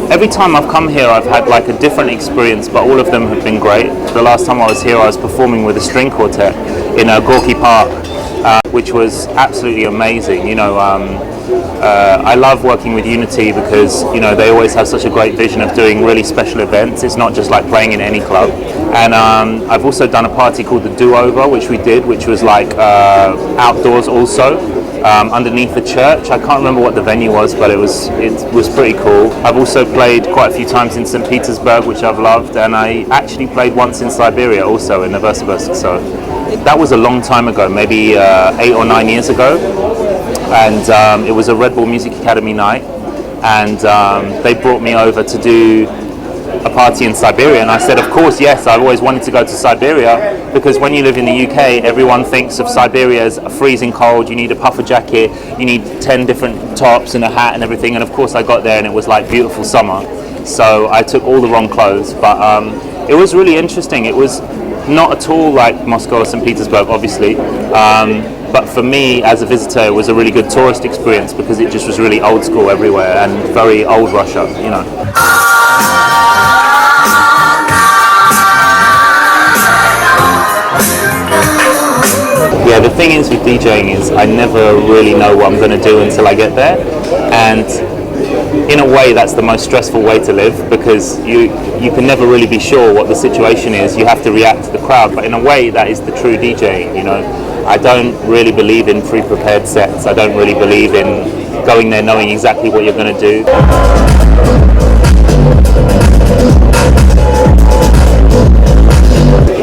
Every time I've come here, I've had like a different experience, but all of them have been great. The last time I was here, I was performing with a string quartet in Gorky Park, which was absolutely amazing. You know, I love working with Unity because, you know, they always have such a great vision of doing really special events. It's not just like playing in any club. And I've also done a party called the Do-Over, which we did, which was like outdoors also. Underneath the church. I can't remember what the venue was, but it was pretty cool. I've also played quite a few times in St. Petersburg, which I've loved, and I actually played once in Siberia also in Novosibirsk. So that was a long time ago, maybe 8 or 9 years ago, and it was a Red Bull Music Academy night, and they brought me over to do a party in Siberia, and I said, of course, yes, I've always wanted to go to Siberia, because when you live in the UK, everyone thinks of Siberia as freezing cold. You need a puffer jacket, you need 10 different tops and a hat and everything, and of course I got there and it was like beautiful summer, so I took all the wrong clothes, but it was really interesting. It was not at all like Moscow or St. Petersburg, obviously, but for me as a visitor, it was a really good tourist experience because it just was really old school everywhere and very old Russia, you know. Yeah, the thing is with DJing is I never really know what I'm going to do until I get there, and in a way that's the most stressful way to live, because you can never really be sure what the situation is. You have to react to the crowd, but in a way that is the true DJing, you know. I don't really believe in pre-prepared sets. I don't really believe in going there knowing exactly what you're going to do.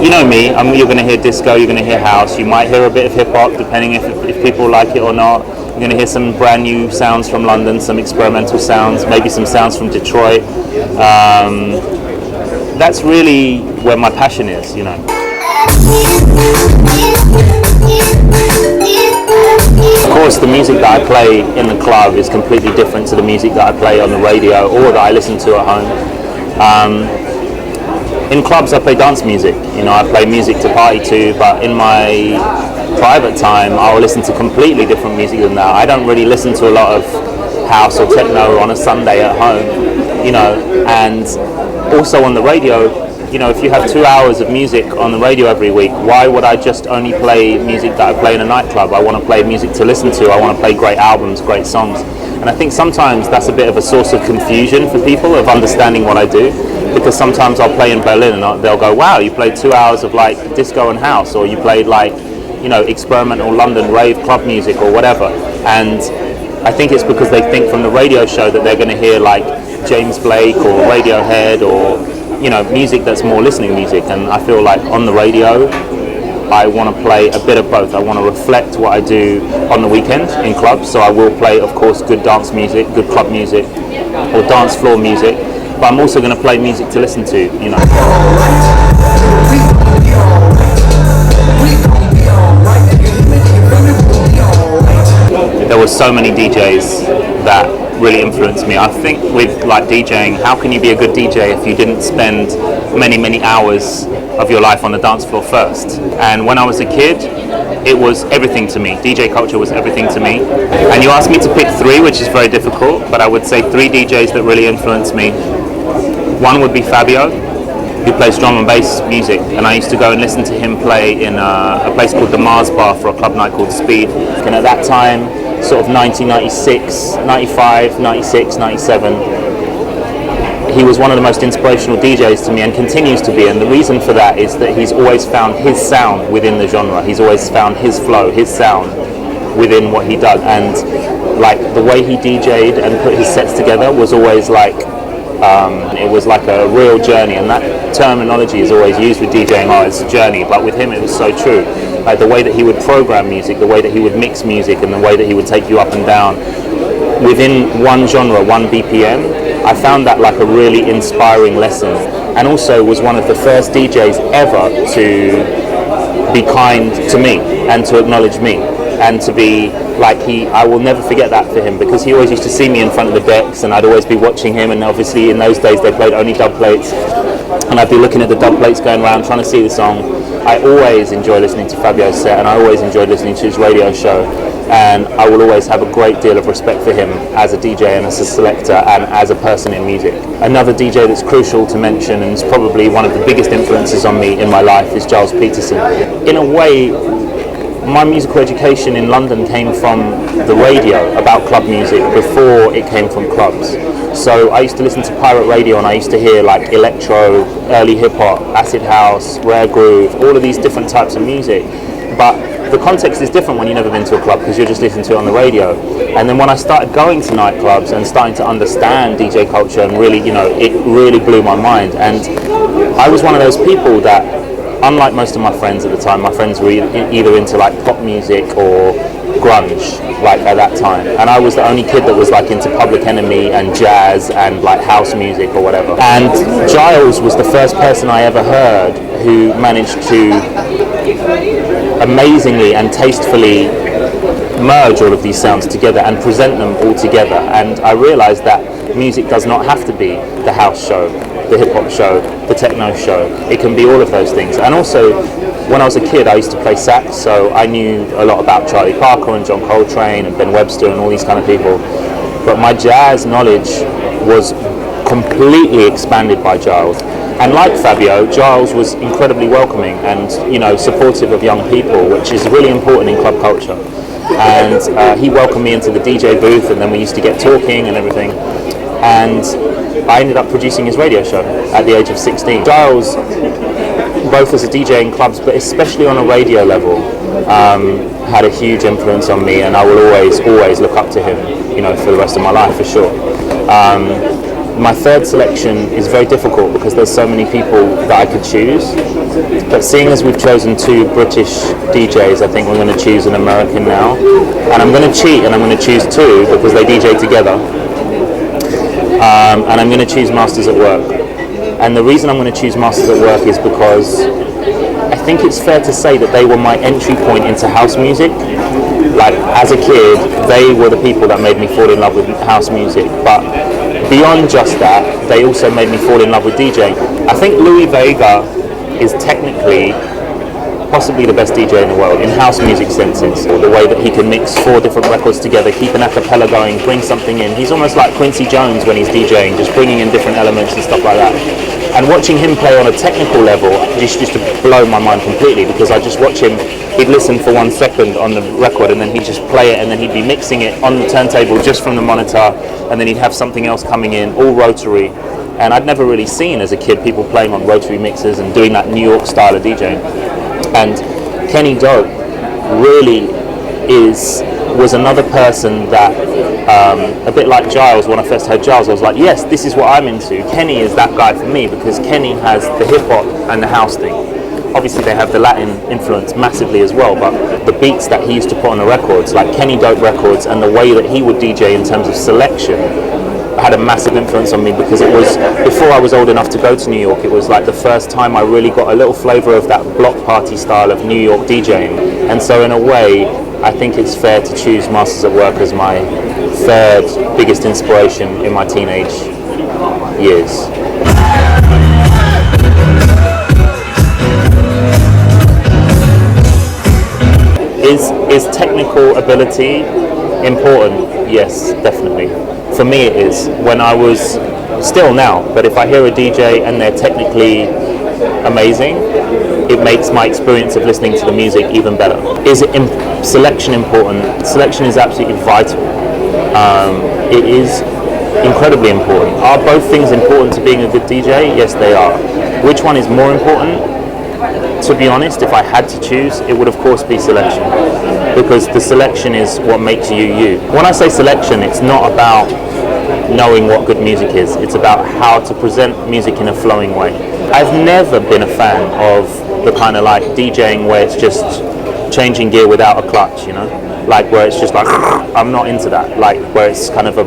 You know me, you're going to hear disco, you're going to hear house, you might hear a bit of hip-hop depending if people like it or not. You're going to hear some brand new sounds from London, some experimental sounds, maybe some sounds from Detroit. That's really where my passion is, you know. Of course, the music that I play in the club is completely different to the music that I play on the radio or that I listen to at home. In clubs I play dance music, you know, I play music to party to, but in my private time I'll listen to completely different music than that. I don't really listen to a lot of house or techno on a Sunday at home, you know, and also on the radio, you know, if you have 2 hours of music on the radio every week, why would I just only play music that I play in a nightclub? I want to play music to listen to, I want to play great albums, great songs, and I think sometimes that's a bit of a source of confusion for people of understanding what I do. Because sometimes I'll play in Berlin and they'll go, wow, you played 2 hours of like disco and house, or you played like, you know, experimental London rave club music or whatever. And I think it's because they think from the radio show that they're going to hear like James Blake or Radiohead or, you know, music that's more listening music. And I feel like on the radio, I want to play a bit of both. I want to reflect what I do on the weekend in clubs. So I will play, of course, good dance music, good club music, or dance floor music. But I'm also going to play music to listen to, you know. There were so many DJs that really influenced me. I think with like DJing, how can you be a good DJ if you didn't spend many hours of your life on the dance floor first? And when I was a kid, it was everything to me. DJ culture was everything to me. And you asked me to pick 3, which is very difficult, but I would say 3 DJs that really influenced me. One would be Fabio, who plays drum and bass music, and I used to go and listen to him play in a place called the Mars Bar for a club night called Speed. And at that time, sort of 1996, 95, 96, 97, he was one of the most inspirational DJs to me and continues to be, and the reason for that is that he's always found his sound within the genre. He's always found his flow, his sound within what he does, and like the way he DJ'd and put his sets together was always like, it was like a real journey, and that terminology is always used with DJing, oh, it's a journey, but with him it was so true. Like the way that he would program music, the way that he would mix music, and the way that he would take you up and down within one genre, one BPM, I found that like a really inspiring lesson, and also was one of the first DJs ever to be kind to me and to acknowledge me and to be I will never forget that for him, because he always used to see me in front of the decks and I'd always be watching him, and obviously in those days they played only dub plates and I'd be looking at the dub plates going around trying to see the song. I always enjoy listening to Fabio's set, and I always enjoyed listening to his radio show, and I will always have a great deal of respect for him as a DJ and as a selector and as a person in music. Another DJ that's crucial to mention, and is probably one of the biggest influences on me in my life, is Giles Peterson. In a way, my musical education in London came from the radio about club music before it came from clubs. So I used to listen to pirate radio, and I used to hear like electro, early hip hop, acid house, rare groove, all of these different types of music. But the context is different when you've never been to a club, because you're just listening to it on the radio. And then when I started going to nightclubs and starting to understand DJ culture, and really, it really blew my mind. And I was one of those people that, unlike most of my friends at the time, my friends were either into like pop music or grunge, like at that time, and I was the only kid that was like into Public Enemy and jazz and like house music or whatever. And Giles was the first person I ever heard who managed to amazingly and tastefully merge all of these sounds together and present them all together. And I realized that music does not have to be the house show, the hip hop show, the techno show. It can be all of those things. And also, when I was a kid, I used to play sax, so I knew a lot about Charlie Parker and John Coltrane and Ben Webster and all these kind of people. But my jazz knowledge was completely expanded by Giles. And like Fabio, Giles was incredibly welcoming and, supportive of young people, which is really important in club culture. And he welcomed me into the DJ booth, and then we used to get talking and everything. And I ended up producing his radio show at the age of 16. Giles, both as a DJ in clubs, but especially on a radio level, had a huge influence on me, and I will always look up to him, for the rest of my life, for sure. My third selection is very difficult because there's so many people that I could choose, but seeing as we've chosen two British DJs, I think we're going to choose an American now, and I'm going to cheat and I'm going to choose two because they DJ together, and I'm going to choose Masters at Work. And the reason I'm going to choose Masters at Work is because I think it's fair to say that they were my entry point into house music. Like, as a kid, they were the people that made me fall in love with house music, but beyond just that, they also made me fall in love with DJing. I think Louis Vega is technically possibly the best DJ in the world in house music senses. The way that he can mix 4 different records together, keep an a cappella going, bring something in. He's almost like Quincy Jones when he's DJing, just bringing in different elements and stuff like that. And watching him play on a technical level just used to blow my mind completely, because I just watch him, he'd listen for 1 second on the record and then he'd just play it, and then he'd be mixing it on the turntable just from the monitor, and then he'd have something else coming in, all rotary. And I'd never really seen as a kid people playing on rotary mixers and doing that New York style of DJing. And Kenny Dope really was another person that, a bit like Giles, when I first heard Giles, I was like, yes, this is what I'm into. Kenny is that guy for me, because Kenny has the hip hop and the house thing. Obviously they have the Latin influence massively as well, but the beats that he used to put on the records, like Kenny Dope records, and the way that he would DJ in terms of selection, had a massive influence on me, because it was before I was old enough to go to New York. It was like the first time I really got a little flavour of that block party style of New York DJing. And so in a way, I think it's fair to choose Masters at Work as my third biggest inspiration in my teenage years. Is technical ability important? Yes, definitely. For me it is. When I was, still now, but if I hear a DJ and they're technically amazing, it makes my experience of listening to the music even better. Is selection important? Selection is absolutely vital. It is incredibly important. Are both things important to being a good DJ? Yes, they are. Which one is more important? To be honest, if I had to choose, it would of course be selection, because the selection is what makes you you. When I say selection, it's not about knowing what good music is, it's about how to present music in a flowing way. I've never been a fan of the kind of like DJing where it's just changing gear without a clutch, like where it's just like, I'm not into that, like where it's kind of a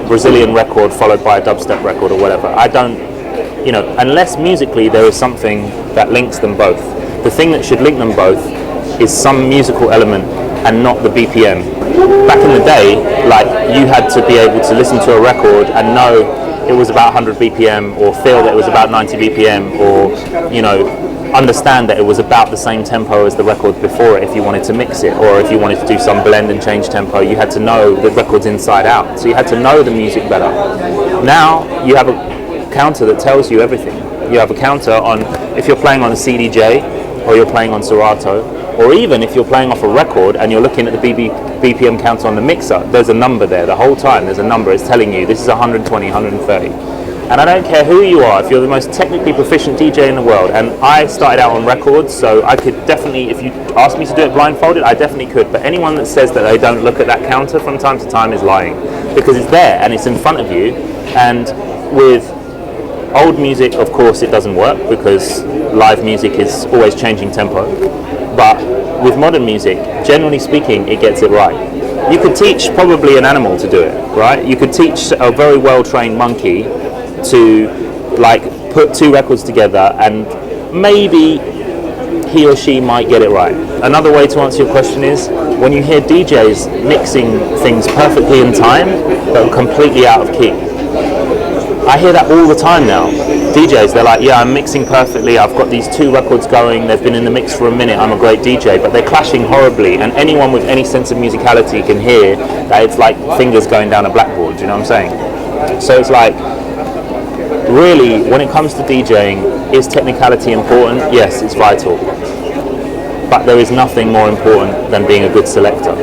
Brazilian record followed by a dubstep record or whatever. I don't, unless musically there is something that links them both. The thing that should link them both is some musical element and not the BPM. Back in the day, like, you had to be able to listen to a record and know it was about 100 BPM, or feel that it was about 90 BPM, or, you know, understand that it was about the same tempo as the record before it if you wanted to mix it, or if you wanted to do some blend and change tempo, you had to know the records inside out. So you had to know the music better. Now you have a counter that tells you everything. You have a counter on if you're playing on a CDJ, or you're playing on Serato, or even if you're playing off a record and you're looking at the BPM counter on the mixer, there's a number there the whole time. There's a number, it's telling you this is 120, 130. And I don't care who you are, if you're the most technically proficient DJ in the world, and I started out on records, so I could definitely, if you asked me to do it blindfolded, I definitely could. But anyone that says that they don't look at that counter from time to time is lying, because it's there and it's in front of you. And with old music, of course, it doesn't work because live music is always changing tempo. But with modern music, generally speaking, it gets it right. You could teach probably an animal to do it, right? You could teach a very well-trained monkey to, like, put two records together, and maybe he or she might get it right. Another way to answer your question is when you hear DJs mixing things perfectly in time but completely out of key. I hear that all the time now. DJs, they're like, yeah, I'm mixing perfectly, I've got these two records going, they've been in the mix for a minute, I'm a great DJ, but they're clashing horribly, and anyone with any sense of musicality can hear that it's like fingers going down a blackboard, do you know what I'm saying? So it's like, really, when it comes to DJing, is technicality important? Yes, it's vital. But there is nothing more important than being a good selector.